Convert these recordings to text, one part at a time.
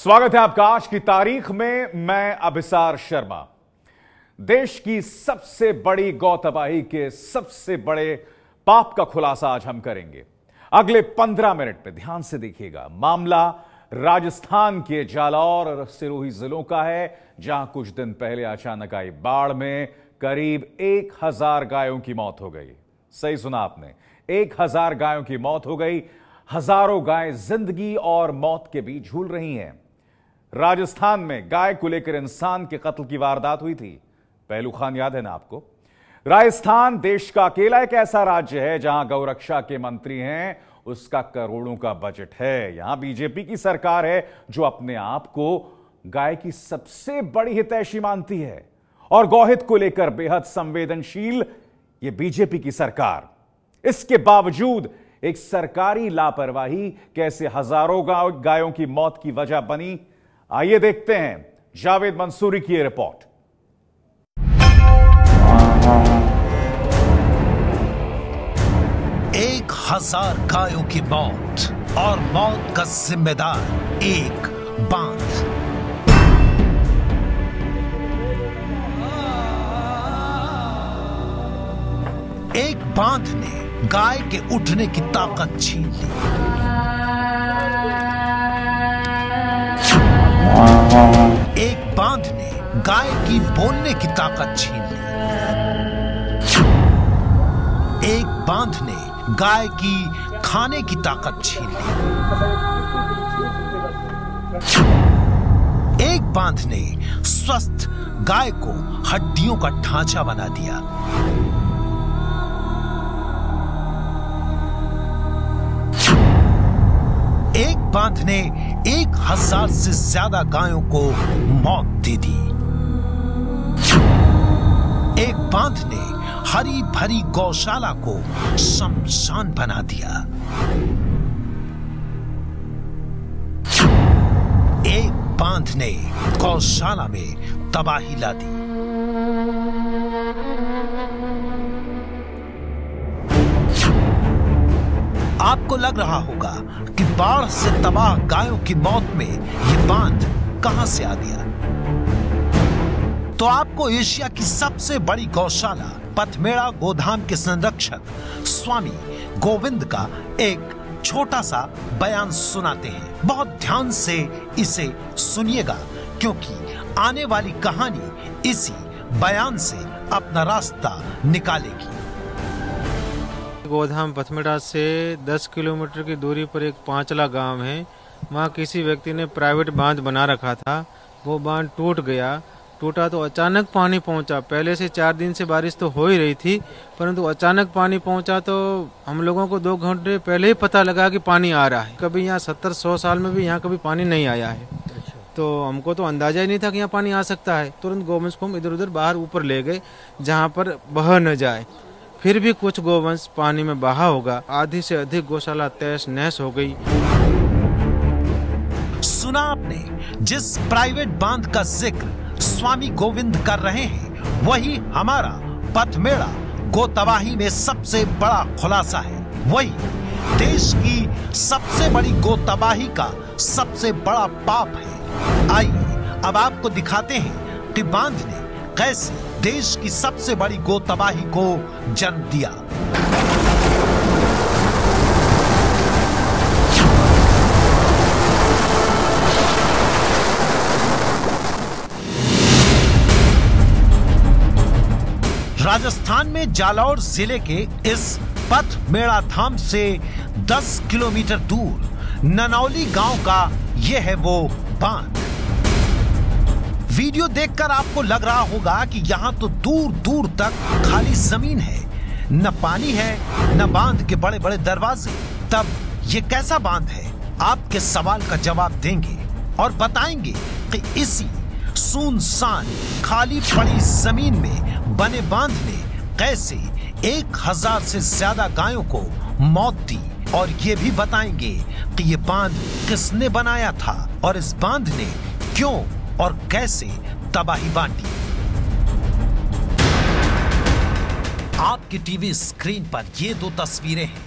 स्वागत है आपका आज की तारीख में। मैं अभिसार शर्मा। देश की सबसे बड़ी गौ तबाही के सबसे बड़े पाप का खुलासा आज हम करेंगे। अगले 15 मिनट में ध्यान से देखिएगा। मामला राजस्थान के जालौर और सिरोही जिलों का है, जहां कुछ दिन पहले अचानक आई बाढ़ में करीब 1000 गायों की मौत हो गई। सही सुना आपने, 1000 गायों की मौत हो गई। हजारों गायें जिंदगी और मौत के बीच झूल रही हैं। राजस्थान में गाय को लेकर इंसान के कत्ल की वारदात हुई थी। पहलू खान याद है ना आपको? राजस्थान देश का अकेला एक ऐसा राज्य है जहां गौरक्षा के मंत्री हैं, उसका करोड़ों का बजट है। यहां बीजेपी की सरकार है जो अपने आप को गाय की सबसे बड़ी हितैषी मानती है और गौहित को लेकर बेहद संवेदनशील ये बीजेपी की सरकार। इसके बावजूद एक सरकारी लापरवाही कैसे हजारों गायों की मौत की वजह बनी, आइए देखते हैं जावेद मंसूरी की यह रिपोर्ट। एक 1000 गायों की मौत और मौत का जिम्मेदार एक बांध। एक बांध ने गाय के उठने की ताकत छीन ली। एक बांध ने गाय की बोलने की ताकत छीन ली। एक बांध ने गाय की खाने की ताकत छीन ली। एक बांध ने स्वस्थ गाय को हड्डियों का ढांचा बना दिया। एक बांध ने 1000 से ज्यादा गायों को मौत दे दी। एक बांध ने हरी भरी गौशाला को शमशान बना दिया। एक बांध ने गौशाला में तबाही ला दी। आपको लग रहा होगा कि बाढ़ से तबाह गायों की मौत में यह बांध कहां से आ गया। तो आपको एशिया की सबसे बड़ी गौशाला पथमेड़ा गोधाम के संरक्षक स्वामी गोविंद का एक छोटा सा बयान सुनाते हैं। बहुत ध्यान से इसे सुनिएगा, क्योंकि आने वाली कहानी इसी बयान से अपना रास्ता निकालेगी। गोधाम पथमेड़ा से 10 किलोमीटर की दूरी पर एक पांचला गांव है। वहाँ किसी व्यक्ति ने प्राइवेट बांध बना रखा था। वो बांध टूट गया। टूटा तो अचानक पानी पहुंचा। पहले से 4 दिन से बारिश तो हो ही रही थी, परंतु अचानक पानी पहुंचा तो हम लोगों को 2 घंटे पहले ही पता लगा कि पानी आ रहा है। कभी यहाँ 70-100 साल में भी यहाँ कभी पानी नहीं आया है। तो हमको तो अंदाजा ही नहीं था कि यहाँ पानी आ सकता है। तुरंत गौवंश को हम इधर उधर बाहर ऊपर ले गए जहाँ पर बह न जाए। फिर भी कुछ गौवंश पानी में बहा होगा। आधी से अधिक गौशाला तहस नहस हो गई। सुना आपने, जिस प्राइवेट बांध का जिक्र स्वामी गोविंद कर रहे हैं, वही हमारा पथमेड़ा गो तबाही में सबसे बड़ा खुलासा है। वही देश की सबसे बड़ी गो तबाही का सबसे बड़ा पाप है। आइए अब आपको दिखाते हैं कि बांध ने कैसे देश की सबसे बड़ी गो तबाही को जन्म दिया। राजस्थान में जालौर जिले के इस पथमेड़ा धाम से 10 किलोमीटर दूर ननौली गांव का यह है वो बांध। वीडियो देखकर आपको लग रहा होगा कि यहां तो दूर दूर तक खाली जमीन है, न पानी है न बांध के बड़े बड़े दरवाजे। तब ये कैसा बांध है? आपके सवाल का जवाब देंगे और बताएंगे कि इसी सुनसान खाली पड़ी जमीन में बने बांध ने कैसे 1000 से ज्यादा गायों को मौत दी। और ये भी बताएंगे कि ये बांध किसने बनाया था और इस बांध ने क्यों और कैसे तबाही बांटी। आपकी टीवी स्क्रीन पर ये 2 तस्वीरें हैं,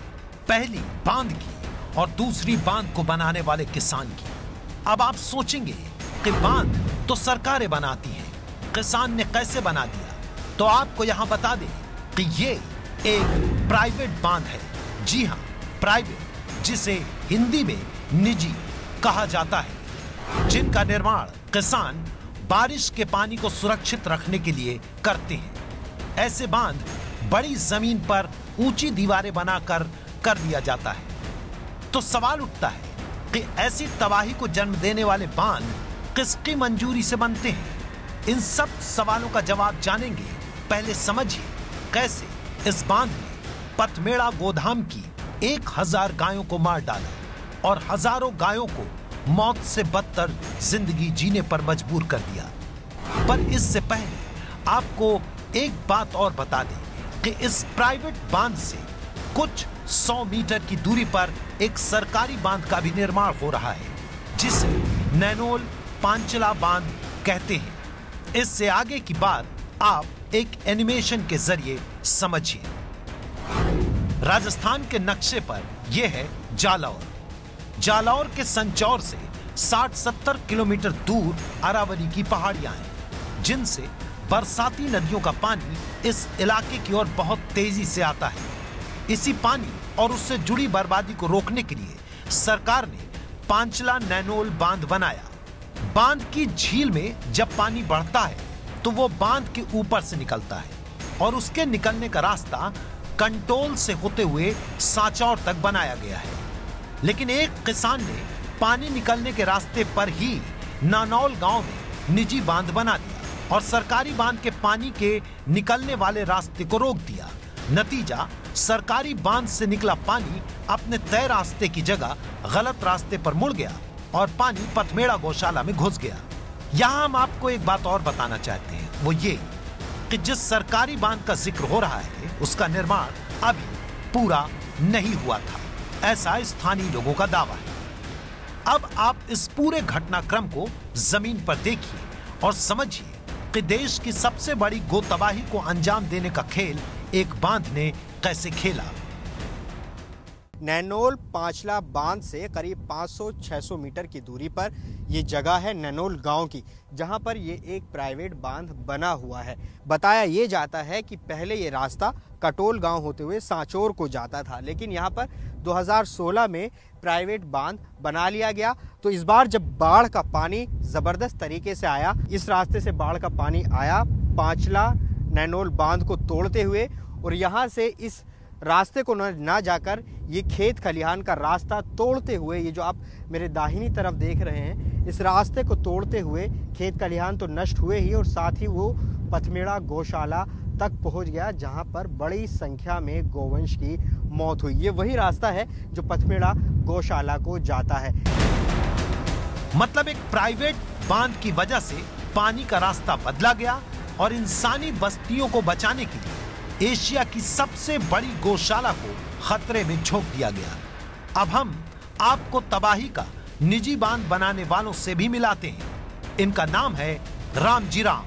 पहली बांध की और दूसरी बांध को बनाने वाले किसान की। अब आप सोचेंगे कि बांध तो सरकारें बनाती हैं, किसान ने कैसे बना दिया? तो आपको यहां बता दें कि ये एक प्राइवेट बांध है। जी हां, प्राइवेट, जिसे हिंदी में निजी कहा जाता है, जिनका निर्माण किसान बारिश के पानी को सुरक्षित रखने के लिए करते हैं। ऐसे बांध बड़ी जमीन पर ऊंची दीवारें बनाकर कर दिया जाता है। तो सवाल उठता है कि ऐसी तबाही को जन्म देने वाले बांध किसकी मंजूरी से बनते हैं? इन सब सवालों का जवाब जानेंगे। पहले समझिए कैसे इस बांध ने पथमेड़ा गोधाम की 1000 गायों को मार डाला और हजारों गायों को मौत से बदतर जिंदगी जीने पर मजबूर कर दिया। पर इससे पहले आपको एक बात और बता दें कि इस प्राइवेट बांध से कुछ 100 मीटर की दूरी पर एक सरकारी बांध का भी निर्माण हो रहा है, जिसे नैनोल पांचला बांध कहते हैं। इससे आगे की बात आप एक एनिमेशन के जरिए समझिए। राजस्थान के नक्शे पर यह है जालौर। जालौर के संचौर से 60-70 किलोमीटर दूर अरावली की पहाड़ियां हैं, जिनसे बरसाती नदियों का पानी इस इलाके की ओर बहुत तेजी से आता है। इसी पानी और उससे जुड़ी बर्बादी को रोकने के लिए सरकार ने पांचला नैनोल बांध बनाया। बांध की झील में जब पानी बढ़ता है तो वो बांध के ऊपर से निकलता है और उसके निकलने का रास्ता कंटोल से होते हुए सांचौर तक बनाया गया है। लेकिन एक किसान ने पानी निकलने के रास्ते पर ही नानौल गांव में निजी बांध बना दिया और सरकारी बांध के पानी के निकलने वाले रास्ते को रोक दिया। नतीजा, सरकारी बांध से निकला पानी अपने तय रास्ते की जगह गलत रास्ते पर मुड़ गया और पानी पथमेड़ा गौशाला में घुस गया। यहाँ हम आपको एक बात और बताना चाहते हैं, वो ये कि जिस सरकारी बांध का जिक्र हो रहा है उसका निर्माण अभी पूरा नहीं हुआ था, ऐसा स्थानीय लोगों का दावा है। अब आप इस पूरे घटनाक्रम को जमीन पर देखिए और समझिए कि देश की सबसे बड़ी गोतबाही को अंजाम देने का खेल एक बांध ने कैसे खेला। नैनोल पांचला बांध से करीब 500-600 मीटर की दूरी पर ये जगह है नैनोल गांव की, जहां पर ये एक प्राइवेट बांध बना हुआ है। बताया ये जाता है कि पहले ये रास्ता कटोल गांव होते हुए सांचौर को जाता था, लेकिन यहां पर 2016 में प्राइवेट बांध बना लिया गया। तो इस बार जब बाढ़ का पानी ज़बरदस्त तरीके से आया, इस रास्ते से बाढ़ का पानी आया पांचला नैनोल बांध को तोड़ते हुए, और यहाँ से इस रास्ते को ना जाकर ये खेत खलिहान का रास्ता तोड़ते हुए, ये जो आप मेरे दाहिनी तरफ देख रहे हैं, इस रास्ते को तोड़ते हुए खेत खलिहान तो नष्ट हुए ही, और साथ ही वो पथमेड़ा गौशाला तक पहुंच गया, जहां पर बड़ी संख्या में गोवंश की मौत हुई। ये वही रास्ता है जो पथमेड़ा गौशाला को जाता है। मतलब एक प्राइवेट बांध की वजह से पानी का रास्ता बदला गया और इंसानी बस्तियों को बचाने के लिए एशिया की सबसे बड़ी गौशाला को खतरे में झोंक दिया गया। अब हम आपको तबाही का निजी बांध बनाने वालों से भी मिलाते हैं। इनका नाम है रामजी राम।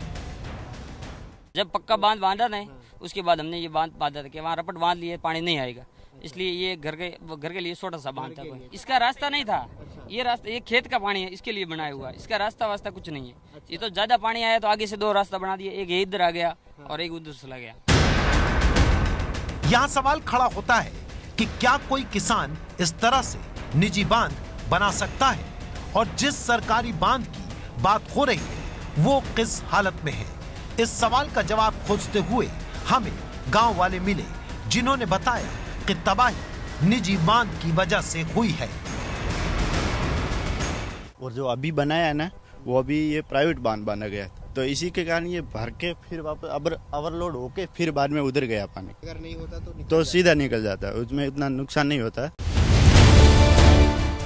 जब पक्का बांध बांधा नहीं, उसके बाद हमने ये बांध बांधा था कि वहाँ रपट बांध लिए पानी नहीं आएगा, इसलिए ये घर के लिए छोटा सा बांध था। कोई इसका रास्ता नहीं था, ये रास्ता ये खेत का पानी है, इसके लिए बनाया हुआ है। इसका रास्ता वास्ता कुछ नहीं है। ये तो ज्यादा पानी आया तो आगे से 2 रास्ता बना दिए, एक इधर आ गया और एक उधर चला गया। यहाँ सवाल खड़ा होता है कि क्या कोई किसान इस तरह से निजी बांध बना सकता है, और जिस सरकारी बांध की बात हो रही है वो किस हालत में है? इस सवाल का जवाब खोजते हुए हमें गांव वाले मिले, जिन्होंने बताया कि तबाही निजी बांध की वजह से हुई है। और जो अभी बनाया है ना, वो अभी ये प्राइवेट बांध बना गया, तो इसी के कारण ये भर के फिर वापस ओवरलोड होके फिर बाद में उधर गया पानी। अगर नहीं होता तो सीधा निकल जाता है, उसमें इतना नुकसान नहीं होता।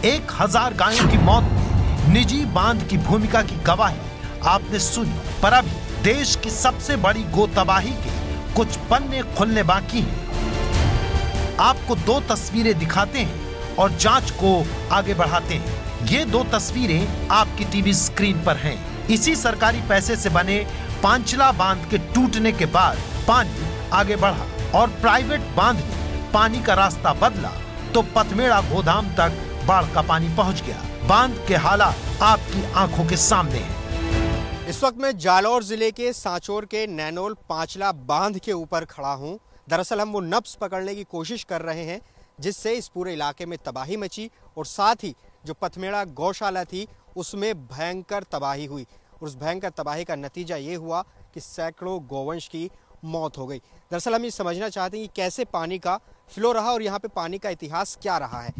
1000 गायों की मौत में निजी बांध की भूमिका की गवाही आपने सुनी, पर अभी देश की सबसे बड़ी गोतबाही के कुछ पन्ने खुलने बाकी हैं। आपको 2 तस्वीरें दिखाते हैं और जांच को आगे बढ़ाते हैं। ये 2 तस्वीरें आपकी टीवी स्क्रीन पर हैं। इसी सरकारी पैसे से बने पांचला बांध के टूटने के बाद पानी आगे बढ़ा और प्राइवेट बांध ने पानी का रास्ता बदला तो पथमेड़ा गोदाम तक बाढ़ का पानी पहुंच गया। बांध के हालात आपकी आंखों के सामने हैं। इस वक्त मैं जालौर जिले के सांचौर के नैनोल पांचला बांध के ऊपर खड़ा हूं। दरअसल हम वो नब्ज पकड़ने की कोशिश कर रहे हैं जिससे इस पूरे इलाके में तबाही मची और साथ ही जो पथमेड़ा गौशाला थी उसमें भयंकर तबाही हुई। उस भयंकर तबाही का नतीजा ये हुआ कि सैकड़ों गौवंश की मौत हो गई। दरअसल हम ये समझना चाहते हैं कि कैसे पानी का फ्लो रहा और यहाँ पे पानी का इतिहास क्या रहा है।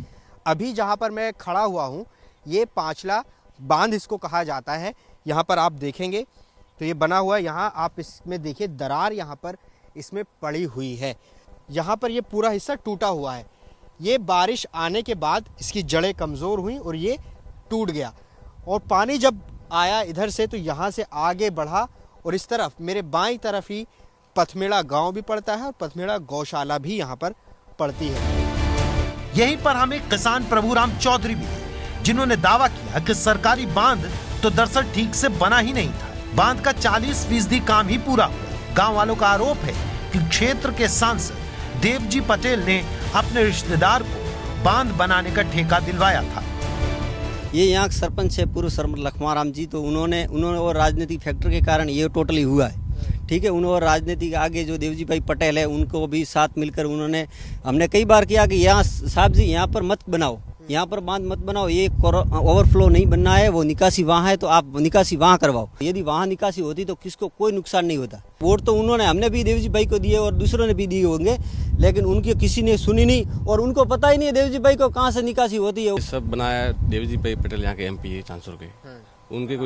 अभी जहाँ पर मैं खड़ा हुआ हूँ ये पांचला बांध इसको कहा जाता है। यहाँ पर आप देखेंगे तो ये बना हुआ है, यहाँ आप इसमें देखिए दरार यहाँ पर इसमें पड़ी हुई है। यहाँ पर ये पूरा हिस्सा टूटा हुआ है। ये बारिश आने के बाद इसकी जड़ें कमज़ोर हुई और ये टूट गया और पानी जब आया इधर से तो यहाँ से आगे बढ़ा और इस तरफ मेरे बाईं तरफ ही पथमेड़ा गांव भी पड़ता है और पथमेड़ा गौशाला भी यहाँ पर पड़ती है। यहीं पर हमें किसान प्रभुराम चौधरी भी हैं, जिन्होंने दावा किया कि सरकारी बांध तो दरअसल ठीक से बना ही नहीं था। बांध का 40% काम ही पूरा हुआ। गांव वालों का आरोप है कि क्षेत्र के सांसद देवजी पटेल ने अपने रिश्तेदार को बांध बनाने का ठेका दिलवाया था। ये यहाँ सरपंच है पूर्व सरपंच लखमाराम जी, तो उन्होंने और राजनीतिक फैक्टर के कारण ये टोटली हुआ है। ठीक है, उन्होंने राजनीतिक आगे जो देवजी भाई पटेल है उनको भी साथ मिलकर हमने कई बार किया कि यहाँ साहब जी यहाँ पर मत बनाओ, यहाँ पर बांध मत बनाओ, ये ओवरफ्लो नहीं बनना है, वो निकासी वहाँ है तो आप निकासी वहाँ करवाओ। यदि वहाँ निकासी होती तो किसको कोई नुकसान नहीं होता। वोट तो हमने भी देवजी भाई को दिए और दूसरों ने भी दिए होंगे, लेकिन उनकी किसी ने सुनी नहीं और उनको पता ही नहीं है देवजी भाई को कहाँ से निकासी होती है। सब बनाया देवजी भाई पटेल यहाँ के MP है सांसौर के। उनके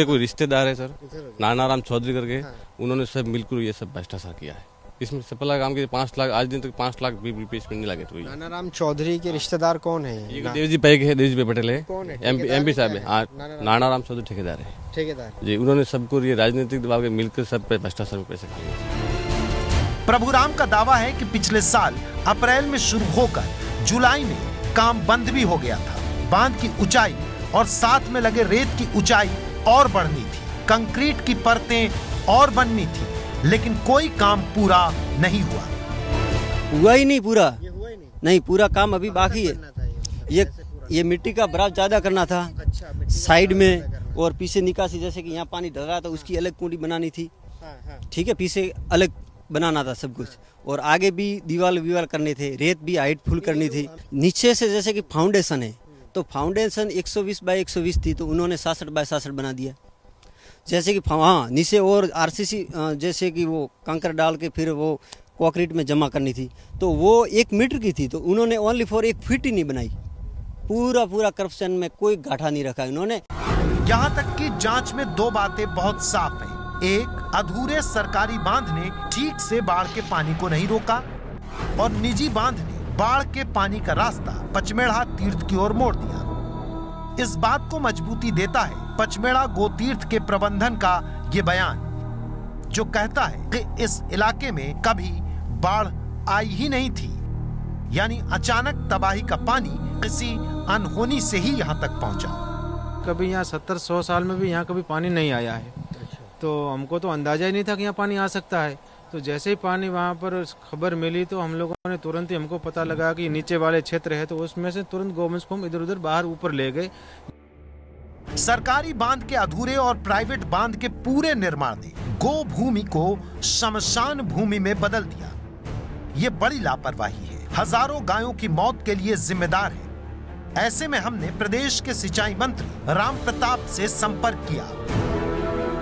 कोई रिश्तेदार है सर, नानाराम चौधरी करके, उन्होंने सब मिलकर ये सब भ्रष्टाचार किया है। इसमें सफल काम के 5 लाख आज दिन तक 5 लाख भी नहीं लगे। तो नानाराम चौधरी के रिश्तेदार कौन है? ये देवजी भाई के है, देवजी भाई पटेल है, कौन है? MP साहब है। नानाराम चौधरी ठेकेदार है। ठेकेदार जी, उन्होंने सबको ये राजनीतिक दबाव के मिलकर सब पे भ्रष्टाचार में पैसे किए। प्रभुराम का दावा है कि पिछले साल अप्रैल में शुरू होकर जुलाई में काम बंद भी हो गया था। बांध की ऊंचाई और साथ में लगे रेत की ऊंचाई और बढ़नी थी, कंक्रीट की परतें और बननी थी, लेकिन कोई काम पूरा नहीं हुआ ही नहीं पूरा। नहीं, पूरा काम अभी बाकी है। ये मिट्टी का भराव ज्यादा करना था साइड में और पीछे निकासी, जैसे कि यहाँ पानी ढल रहा था उसकी अलग कुंडी बनानी थी। ठीक है, पीछे अलग बनाना था सब कुछ और आगे भी दीवार करने थे, रेत भी हाइट फुल करनी थी। नीचे से जैसे कि फाउंडेशन है तो फाउंडेशन 120 बाय 120 थी तो उन्होंने 66 बाय 66 बना दिया। जैसे कि नीचे और RCC जैसे कि वो कंकर डाल के फिर वो कंक्रीट में जमा करनी थी तो वो 1 मीटर की थी तो उन्होंने ओनली फॉर 1 फीट ही नहीं बनाई। पूरा करप्शन में कोई गाठा नहीं रखा इन्होंने। यहाँ तक कि जांच में 2 बातें बहुत साफ हैं। एक, अधूरे सरकारी बांध ने ठीक से बाढ़ के पानी को नहीं रोका और निजी बांध ने बाढ़ के पानी का रास्ता पचमेड़ा तीर्थ की ओर मोड़ दिया। इस बात को मजबूती देता है पचमेड़ा गोतीर्थ के प्रबंधन का ये बयान, जो कहता है कि इस इलाके में कभी बाढ़ आई ही नहीं थी, यानी अचानक तबाही का पानी किसी अनहोनी से ही यहाँ तक पहुँचा। कभी यहाँ 70-100 साल में भी यहाँ कभी पानी नहीं आया है, तो हमको तो अंदाजा ही नहीं था कि यहाँ पानी आ सकता है। तो जैसे ही पानी वहाँ पर खबर मिली तो हम लोगों ने तुरंत ही हमको पता लगा कि नीचे वाले क्षेत्र है, तो उसमें से तुरंत गवर्नमेंट को हम इधर उधर बाहर ऊपर ले गए। सरकारी बांध के अधूरे और प्राइवेट बांध के पूरे निर्माण ने गो भूमि को शमशान भूमि में बदल दिया। ये बड़ी लापरवाही है, हजारों गायों की मौत के लिए जिम्मेदार है। ऐसे में हमने प्रदेश के सिंचाई मंत्री राम प्रताप से संपर्क किया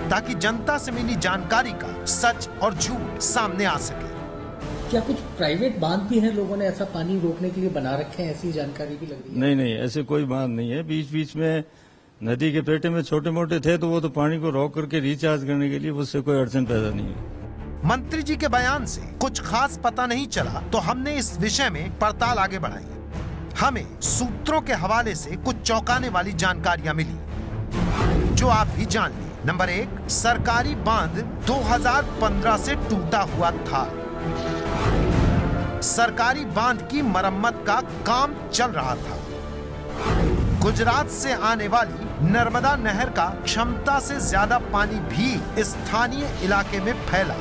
ताकि जनता से मिली जानकारी का सच और झूठ सामने आ सके। क्या कुछ प्राइवेट बांध भी हैं, लोगों ने ऐसा पानी रोकने के लिए बना रखे हैं, ऐसी जानकारी भी लग रही है? नहीं, ऐसे कोई बांध नहीं है। बीच बीच में नदी के पेटे में छोटे मोटे थे तो वो तो पानी को रोक करके रिचार्ज करने के लिए, उससे कोई अड़चन पैदा नहीं है। मंत्री जी के बयान से कुछ खास पता नहीं चला तो हमने इस विषय में पड़ताल आगे बढ़ाई। हमें सूत्रों के हवाले से कुछ चौंकाने वाली जानकारियां मिली जो आप भी जान लें। नंबर 1, सरकारी बांध 2015 से टूटा हुआ था। सरकारी बांध की मरम्मत का काम चल रहा था। गुजरात से आने वाली नर्मदा नहर का क्षमता से ज्यादा पानी भी स्थानीय इलाके में फैला।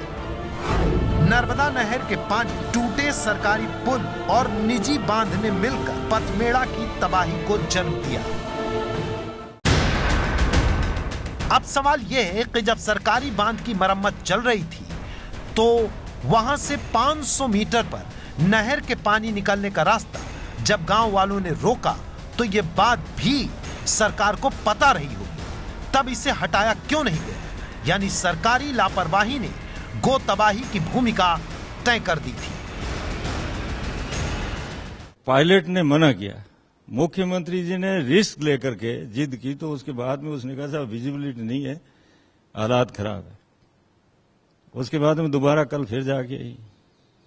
नर्मदा नहर के पानी, टूटे सरकारी पुल और निजी बांध ने मिलकर पथमेड़ा की तबाही को जन्म दिया। अब सवाल यह है कि जब सरकारी बांध की मरम्मत चल रही थी तो वहां से 500 मीटर पर नहर के पानी निकलने का रास्ता जब गांव वालों ने रोका तो यह बात भी सरकार को पता रही होगी, तब इसे हटाया क्यों नहीं गया? यानी सरकारी लापरवाही ने गो तबाही की भूमिका तय कर दी थी। पायलट ने मना किया, मुख्यमंत्री जी ने रिस्क लेकर के जिद की, तो उसके बाद में उसने कहा साहब विजिबिलिटी नहीं है, हालात खराब है। उसके बाद में दोबारा कल फिर जाके आई,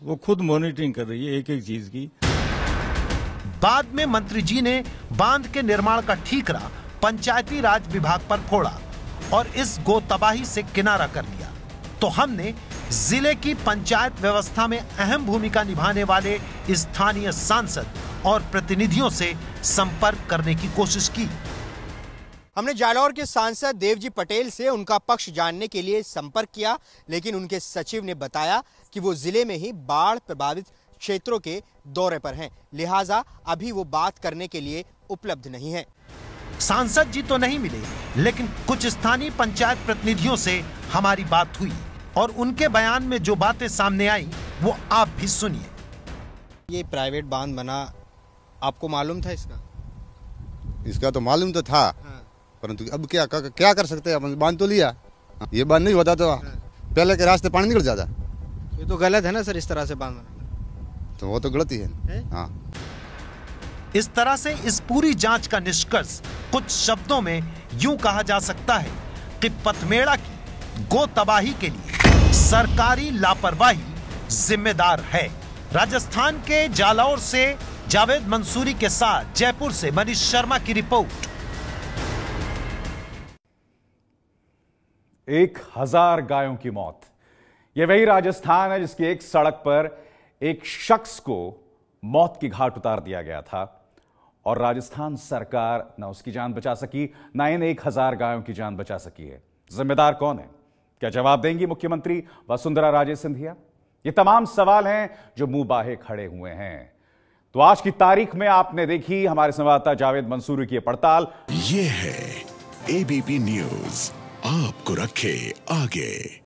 वो खुद मॉनिटरिंग कर रही है एक एक चीज की। बाद में मंत्री जी ने बांध के निर्माण का ठीकरा पंचायती राज विभाग पर फोड़ा और इस गो तबाही से किनारा कर लिया। तो हमने जिले की पंचायत व्यवस्था में अहम भूमिका निभाने वाले स्थानीय सांसद और प्रतिनिधियों से संपर्क करने की कोशिश की। हमने जालौर के सांसद देवजी पटेल से उनका पक्ष जानने के लिए संपर्क किया, लेकिन उनके सचिव ने बताया कि वो जिले में ही बाढ़ प्रभावित क्षेत्रों के दौरे पर हैं, लिहाजा अभी वो बात करने के लिए उपलब्ध नहीं है। सांसद जी तो नहीं मिले, लेकिन कुछ स्थानीय पंचायत प्रतिनिधियों से हमारी बात हुई और उनके बयान में जो बातें सामने आई वो आप भी सुनिए। ये प्राइवेट बांध बना, आपको मालूम था इसका? इसका तो मालूम तो था, परंतु अब क्या कर सकते हैं, बांध तो लिया। ये बांध नहीं होता तो पहले के रास्ते पानी निकल जाता। ये तो गलत है ना सर, इस तरह से बांध बना तो वो तो गलत ही है। हाँ, इस तरह से इस पूरी जांच का निष्कर्ष कुछ शब्दों में यूं कहा जा सकता है कि पथमेड़ा की गो तबाही के लिए सरकारी लापरवाही जिम्मेदार है। राजस्थान के जालौर से जावेद मंसूरी के साथ जयपुर से मनीष शर्मा की रिपोर्ट। 1000 गायों की मौत, यह वही राजस्थान है जिसकी एक सड़क पर एक शख्स को मौत की घाट उतार दिया गया था और राजस्थान सरकार न उसकी जान बचा सकी, न इन 1000 गायों की जान बचा सकी है। जिम्मेदार कौन है? क्या जवाब देंगी मुख्यमंत्री वसुंधरा राजे सिंधिया? ये तमाम सवाल हैं जो मुंह बाहे खड़े हुए हैं। तो आज की तारीख में आपने देखी हमारे संवाददाता जावेद मंसूरी की पड़ताल। ये है एबीपी न्यूज, आपको रखे आगे।